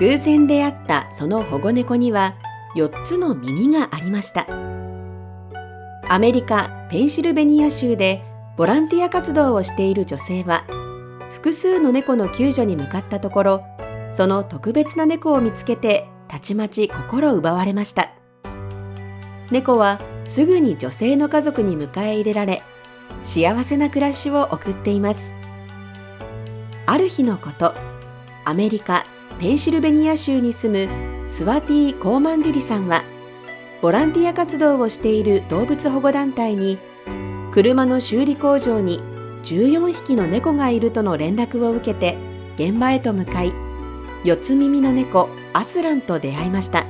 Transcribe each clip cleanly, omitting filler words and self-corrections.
偶然出会ったその保護猫には4つの耳がありました。アメリカ・ペンシルベニア州でボランティア活動をしている女性は、複数の猫の救助に向かったところ、その特別な猫を見つけてたちまち心奪われました。猫はすぐに女性の家族に迎え入れられ、幸せな暮らしを送っています。ある日のこと、アメリカ・ペンシルベニア州に住むスワティ・コーマンデュリさんは、ボランティア活動をしている動物保護団体に、車の修理工場に14匹の猫がいるとの連絡を受けて現場へと向かい、四つ耳の猫アスランと出会いました。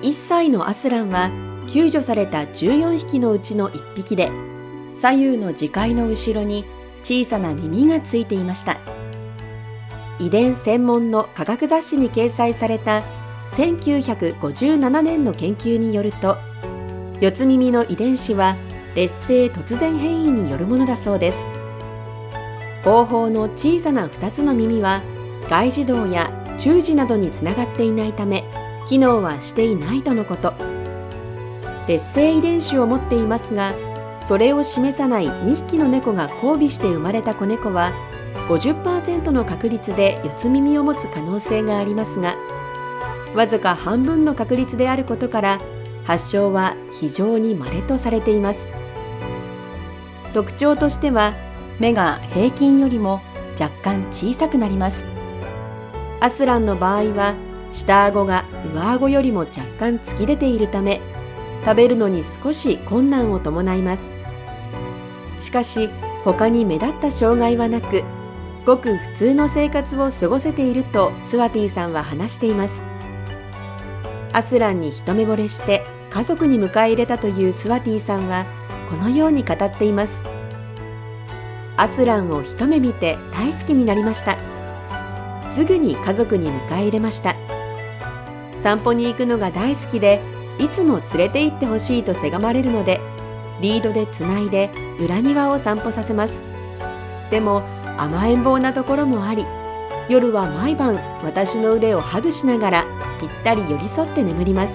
1歳のアスランは救助された14匹のうちの1匹で、左右の耳介の後ろに小さな耳がついていました。遺伝専門の科学雑誌に掲載された1957年の研究によると、四つ耳の遺伝子は劣勢突然変異によるものだそうです。後方の小さな2つの耳は外耳道や中耳などにつながっていないため、機能はしていないとのこと。劣勢遺伝子を持っていますが、それを示さない2匹の猫が交尾して生まれた子猫は 50% の確率で四つ耳を持つ可能性がありますが、わずか半分の確率であることから発症は非常に稀とされています。特徴としては、目が平均よりも若干小さくなります。アスランの場合は下顎が上顎よりも若干突き出ているため、食べるのに少し困難を伴います。しかし他に目立った障害はなく、ごく普通の生活を過ごせているとスワティさんは話しています。アスランに一目惚れして家族に迎え入れたというスワティさんはこのように語っています。アスランを一目見て大好きになりました。すぐに家族に迎え入れました。散歩に行くのが大好きで、いつも連れて行ってほしいとせがまれるので、リードでつないで裏庭を散歩させます。でも甘えん坊なところもあり、夜は毎晩私の腕をハグしながらぴったり寄り添って眠ります。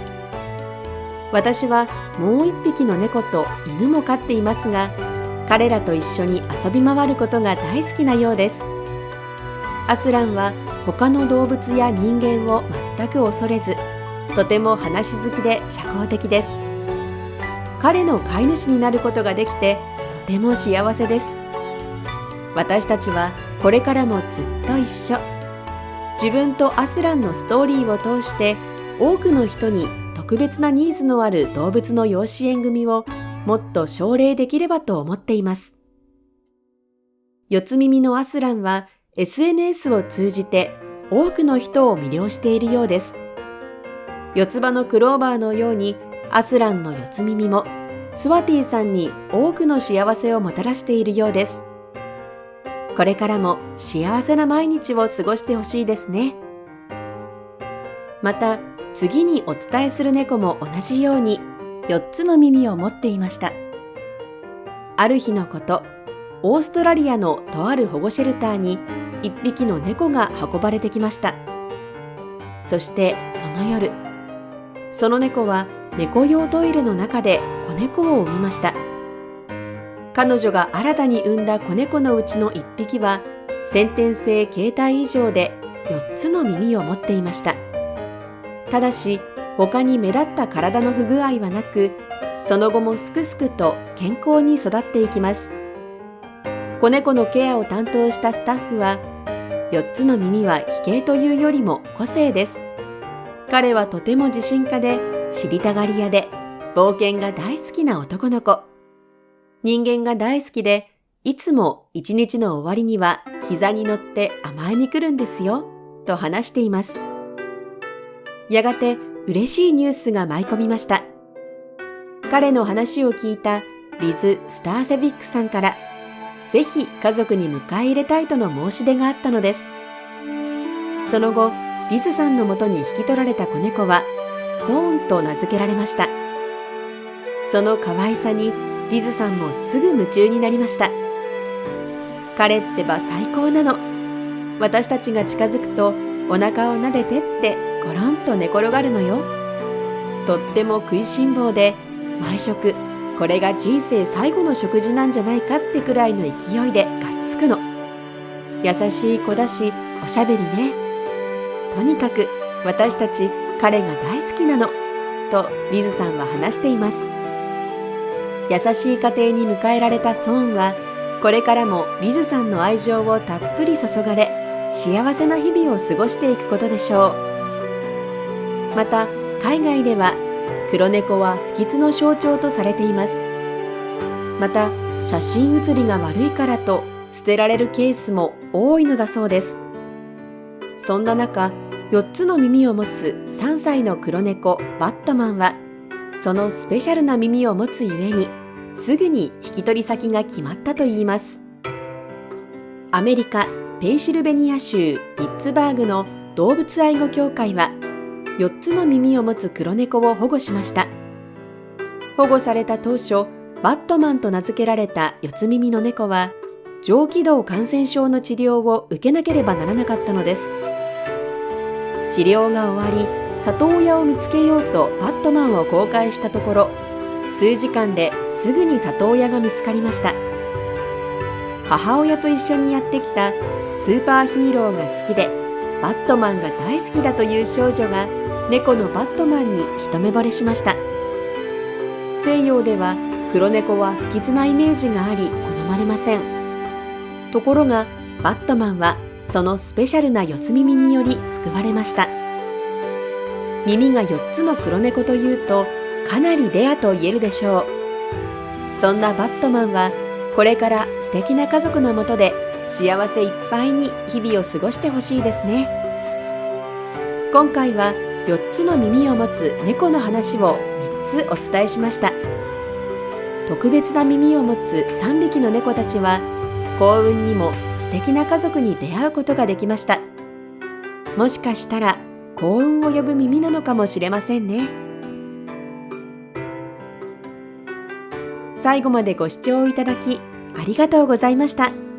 私はもう一匹の猫と犬も飼っていますが、彼らと一緒に遊び回ることが大好きなようです。アスランは他の動物や人間を全く恐れず、とても話好きで社交的です。彼の飼い主になることができてとても幸せです。私たちはこれからもずっと一緒。自分とアスランのストーリーを通して多くの人に特別なニーズのある動物の養子縁組をもっと奨励できればと思っています。四つ耳のアスランは SNS を通じて多くの人を魅了しているようです。四つ葉のクローバーのようにアスランの四つ耳もスワティさんに多くの幸せをもたらしているようです。これからも幸せな毎日を過ごしてほしいですね。また次にお伝えする猫も同じように4つの耳を持っていました。ある日のこと、オーストラリアのとある保護シェルターに1匹の猫が運ばれてきました。そしてその夜、その猫は猫用トイレの中で子猫を産みました。彼女が新たに産んだ子猫のうちの1匹は先天性形態異常で4つの耳を持っていました。ただし他に目立った体の不具合はなく、その後もすくすくと健康に育っていきます。子猫のケアを担当したスタッフは、4つの耳は奇形というよりも個性です。彼はとても自信家で知りたがり屋で冒険が大好きな男の子。人間が大好きで、いつも一日の終わりには膝に乗って甘えに来るんですよ、と話しています。やがて嬉しいニュースが舞い込みました。彼の話を聞いたリズ・スターセビックさんから、ぜひ家族に迎え入れたいとの申し出があったのです。その後、リズさんのもとに引き取られた子猫はソーンと名付けられました。その可愛さにリズさんもすぐ夢中になりました。彼ってば最高なの。私たちが近づくとお腹を撫でてってゴロンと寝転がるのよ。とっても食いしん坊で、毎食これが人生最後の食事なんじゃないかってくらいの勢いでがっつくの。優しい子だし、おしゃべりね。とにかく私たち彼が大好きなの、とリズさんは話しています。優しい家庭に迎えられたソーンは、これからもリズさんの愛情をたっぷり注がれ、幸せな日々を過ごしていくことでしょう。また海外では黒猫は不吉の象徴とされています。また写真写りが悪いからと捨てられるケースも多いのだそうです。そんな中、4つの耳を持つ3歳の黒猫バットマンは、そのスペシャルな耳を持つゆえにすぐに引き取り先が決まったといいます。アメリカ・ペンシルベニア州ピッツバーグの動物愛護協会は、4つの耳を持つ黒猫を保護しました。保護された当初、バットマンと名付けられた4つ耳の猫は、上気道感染症の治療を受けなければならなかったのです。治療が終わり、里親を見つけようとバットマンを公開したところ、数時間ですぐに里親が見つかりました。母親と一緒にやってきたスーパーヒーローが好きで、バットマンが大好きだという少女が猫のバットマンに一目惚れしました。西洋では黒猫は不吉なイメージがあり好まれません。ところがバットマンはそのスペシャルな四つ耳により救われました。耳が4つの黒猫というとかなりレアと言えるでしょう。そんなバットマンはこれから素敵な家族のもとで幸せいっぱいに日々を過ごしてほしいですね。今回は4つの耳を持つ猫の話を3つお伝えしました。特別な耳を持つ3匹の猫たちは幸運にも素敵な家族に出会うことができました。もしかしたら幸運を呼ぶ耳なのかもしれませんね。最後までご視聴いただきありがとうございました。